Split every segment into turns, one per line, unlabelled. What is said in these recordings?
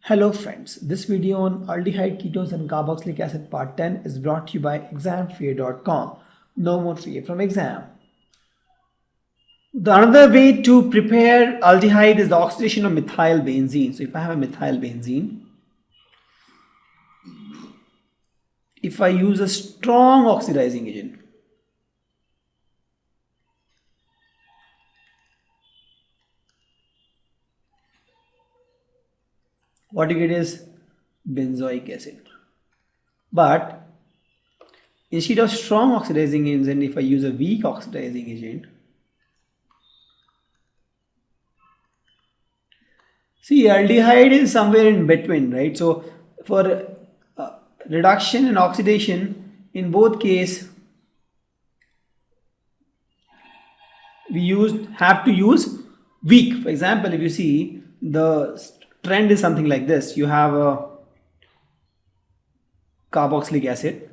Hello friends, this video on aldehyde ketones and carboxylic acid part 10 is brought to you by examfear.com. No more fear from exam. The another way to prepare aldehyde is the oxidation of methyl benzene. So if I have a methyl benzene, if I use a strong oxidizing agent, what you get is benzoic acid. But instead of strong oxidizing agent, if I use a weak oxidizing agent, see, aldehyde is somewhere in between, right? So for reduction and oxidation, in both case, we have to use weak. For example, if you see, the trend is something like this. You have a carboxylic acid.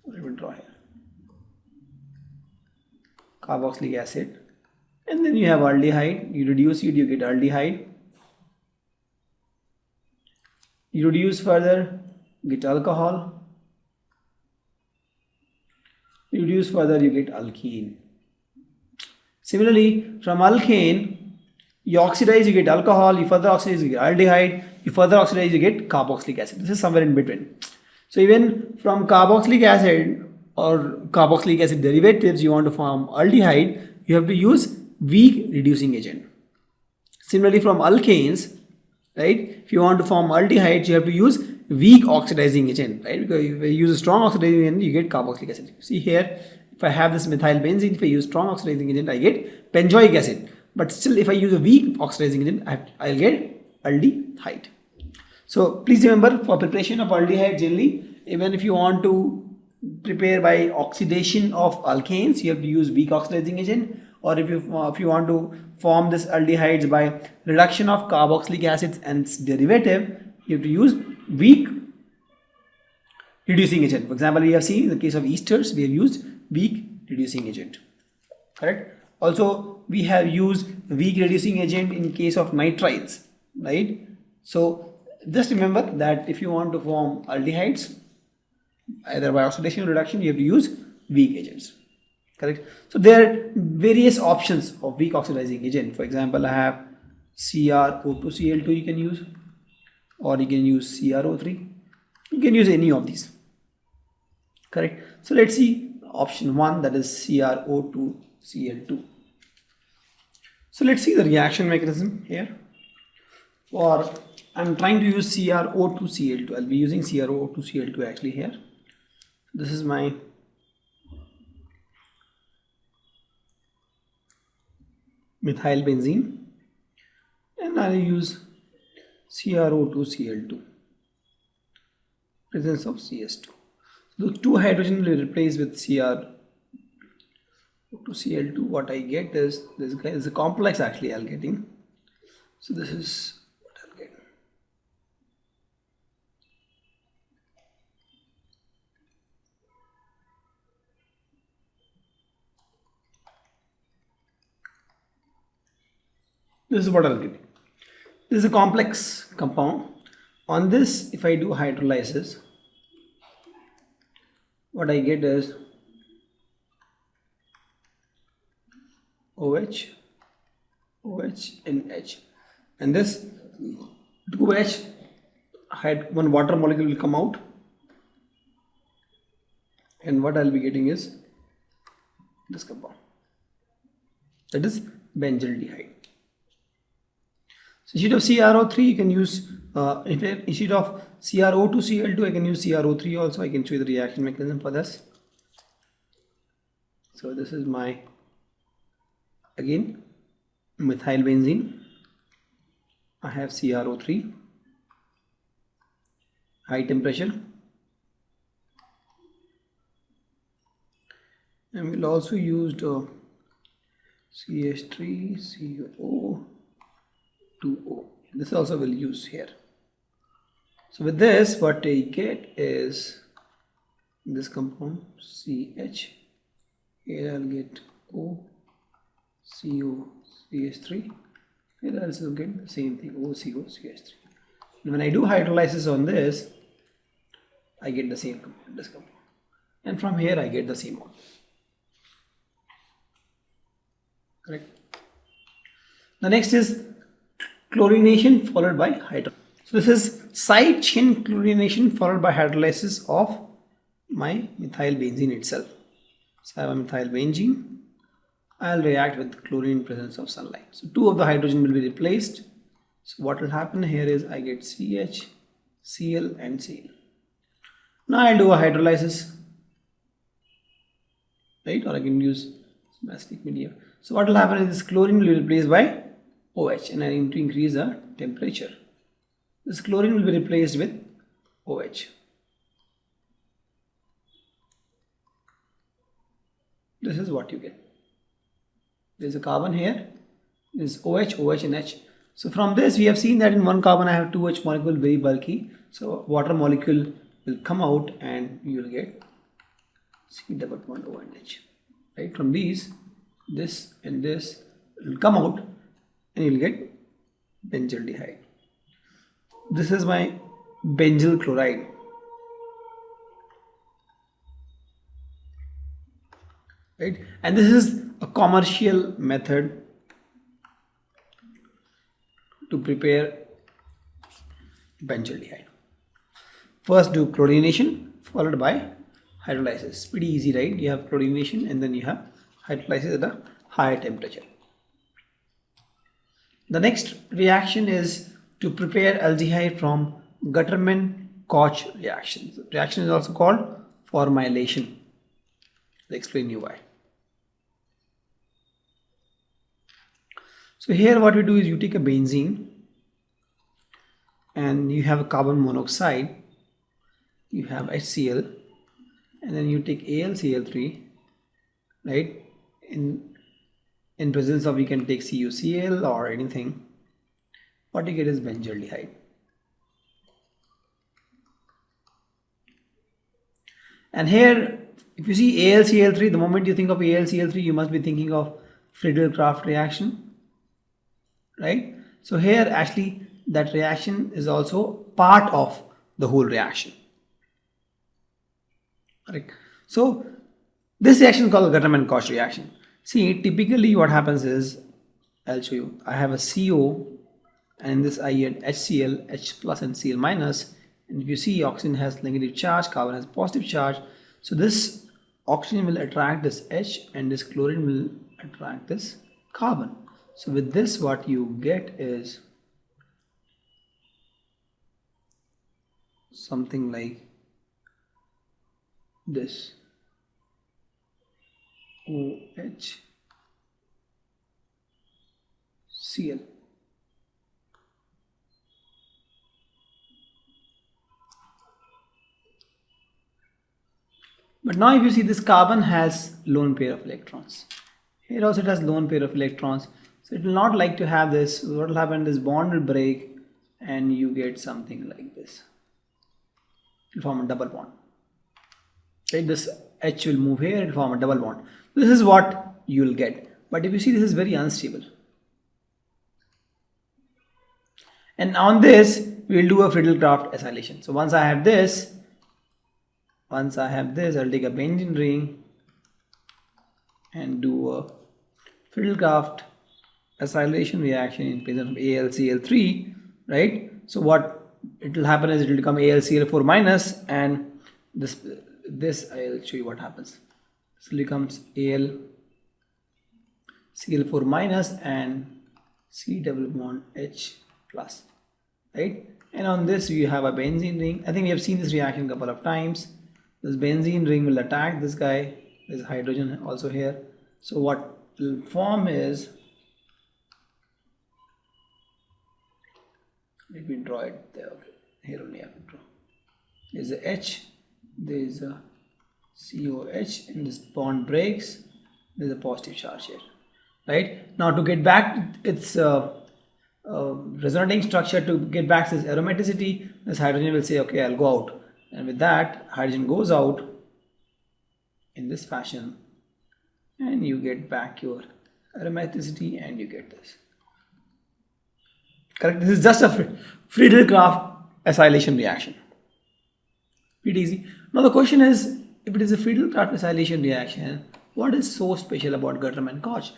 Let me draw here. Carboxylic acid. And then you have aldehyde. You reduce it, you get aldehyde. You reduce further, get alcohol. You reduce further, you get alkene. Similarly, from alkane, you oxidize, you get alcohol. You further oxidize, you get aldehyde. You further oxidize, you get carboxylic acid. This is somewhere in between. So even from carboxylic acid or carboxylic acid derivatives, you want to form aldehyde, you have to use weak reducing agent. Similarly, from alkanes, right, if you want to form aldehydes, you have to use weak oxidizing agent, right? Because if you use a strong oxidizing agent, you get carboxylic acid. See here, if I have this methyl benzene, if I use strong oxidizing agent, I get benzoic acid. But still, if I use a weak oxidizing agent, I'll get aldehyde. So please remember, for preparation of aldehyde, generally, even if you want to prepare by oxidation of alkanes, you have to use weak oxidizing agent. Or if you want to form this aldehydes by reduction of carboxylic acids and its derivative, you have to use weak reducing agent. For example, we have seen in the case of esters, we have used weak reducing agent. Correct? Also, we have used weak reducing agent in case of nitrites, right? So just remember that if you want to form aldehydes, either by oxidation or reduction, you have to use weak agents. Correct? So there are various options of weak oxidizing agent. For example, I have CrO2Cl2 you can use, or you can use CrO3. You can use any of these. Correct? So let's see option 1, that is CrO2Cl2. So let's see the reaction mechanism here. For I'm trying to use CrO2Cl2. I'll be using CrO2Cl2 actually here. This is my methyl benzene, and I'll use CrO2Cl2, presence of CS2. The two hydrogen will replace with CrO2Cl2. What I get is, this guy is a complex actually I'll getting. So this is what I'll get. This is what I'll get. This is a complex compound. On this, if I do hydrolysis, what I get is OH, OH, and H. And this 2H had one water molecule will come out. And what I'll be getting is this compound. That is benzaldehyde. So instead of CrO3, you can use, instead of CrO2Cl2, I can use CrO3 also. I can show you the reaction mechanism for this. So this is my, again, methyl benzene. I have CrO3, high temperature. And we'll also use CH3CO2O. This also will use here. So with this, what I get is this compound CH. Here I'll get O, CO, CH3. Here I'll also get the same thing, O, CO, CH3. When I do hydrolysis on this, I get the same compound. And from here I get the same one. Correct. The next is chlorination followed by hydrolysis. So this is side chain chlorination followed by hydrolysis of my methyl benzene itself. So I have a methyl benzene. I'll react with chlorine in presence of sunlight. So two of the hydrogen will be replaced. So what will happen here is I get CH, Cl and Cl. Now I'll do a hydrolysis, right? Or I can use mastic media. So what will happen is this chlorine will be replaced by OH, and I need to increase the temperature. This chlorine will be replaced with OH. This is what you get. There is a carbon here. There is OH, OH and H. So from this we have seen that in one carbon I have 2H molecule, very bulky. So water molecule will come out and you will get C double bond O and H. Right? From these, this and this will come out and you will get benzaldehyde. This is my benzyl chloride. Right? And this is a commercial method to prepare benzaldehyde. First do chlorination followed by hydrolysis. Pretty easy, right? You have chlorination and then you have hydrolysis at a higher temperature. The next reaction is to prepare aldehyde from gatterman-gottch reaction. The reaction is also called formylation. I'll explain you why. So here what we do is you take a benzene and you have a carbon monoxide, you have HCl, and then you take AlCl3, right? In presence of, you can take CuCl or anything. What you get is benzaldehyde. And here, if you see AlCl3, the moment you think of AlCl3, you must be thinking of Friedel-Crafts reaction. Right? So here actually that reaction is also part of the whole reaction. Right? So this reaction is called gatterman-gottch reaction. See, typically what happens is, I'll show you, I have a CO and in this I get HCl, H plus and Cl minus, and if you see oxygen has negative charge, carbon has positive charge, so this oxygen will attract this H and this chlorine will attract this carbon. So with this what you get is something like this, OH Cl. But now if you see, this carbon has lone pair of electrons. Here also it has lone pair of electrons. So it will not like to have this. What will happen, this bond will break and you get something like this. It will form a double bond. Right? This H will move here and form a double bond. This is what you will get. But if you see, this is very unstable. And on this, we will do a Friedel-Crafts acylation. So once I have this, I'll take a benzene ring and do a Friedel-Crafts acylation reaction in presence of AlCl3, right? So what it will happen is it will become AlCl4 minus, and this I'll show you what happens. This becomes AlCl4 minus and C double bond H plus, right? And on this you have a benzene ring. I think we have seen this reaction a couple of times. This benzene ring will attack this guy. There's hydrogen also here. So what will form is, let me draw it there. Okay. Here only I have to draw. There's a H, there's a COH, and this bond breaks. There's a positive charge here, right? Now to get back its resonating structure, to get back this aromaticity, this hydrogen will say, okay, I'll go out. And with that, hydrogen goes out in this fashion, and you get back your aromaticity and you get this. Correct? This is just a Friedel-Crafts acylation reaction. Pretty easy. Now the question is, if it is a Friedel-Crafts acylation reaction, what is so special about gatterman-gottch?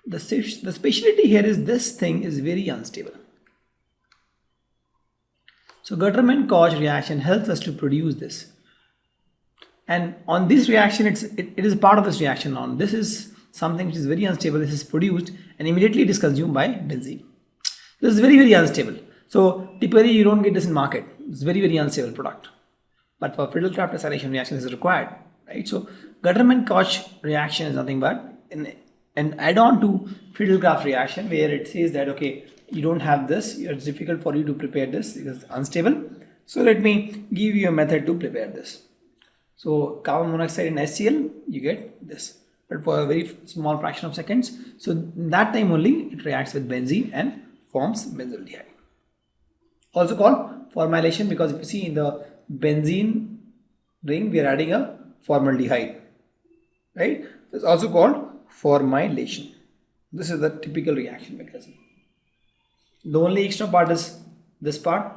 The specialty here is this thing is very unstable. So gatterman-gottch reaction helps us to produce this. And on this reaction, it is a part of this reaction. On this is something which is very unstable. This is produced and immediately it is consumed by benzene. This is very, very unstable. So typically you don't get this in market. It's very, very unstable product. But for Friedel-Crafts acylation reaction, this is required, right? So gatterman-gottch reaction is nothing but an add-on to Friedel-Crafts reaction, where it says that, okay, you don't have this, it's difficult for you to prepare this because it's unstable. So let me give you a method to prepare this. So carbon monoxide and HCl, you get this, but for a very small fraction of seconds. So in that time only it reacts with benzene and forms benzaldehyde. Also called formylation, because if you see in the benzene ring we are adding a formaldehyde, right? It's also called formylation. This is the typical reaction mechanism. The only extra part is this part,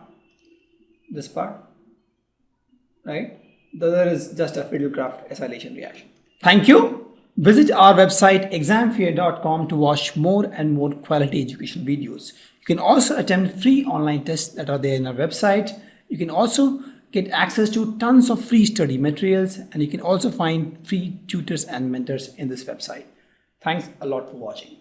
right? The other is just a Friedel-Crafts acylation reaction. Thank you. Visit our website examfear.com to watch more and more quality educational videos. You can also attempt free online tests that are there in our website. You can also get access to tons of free study materials, and you can also find free tutors and mentors in this website. Thanks a lot for watching.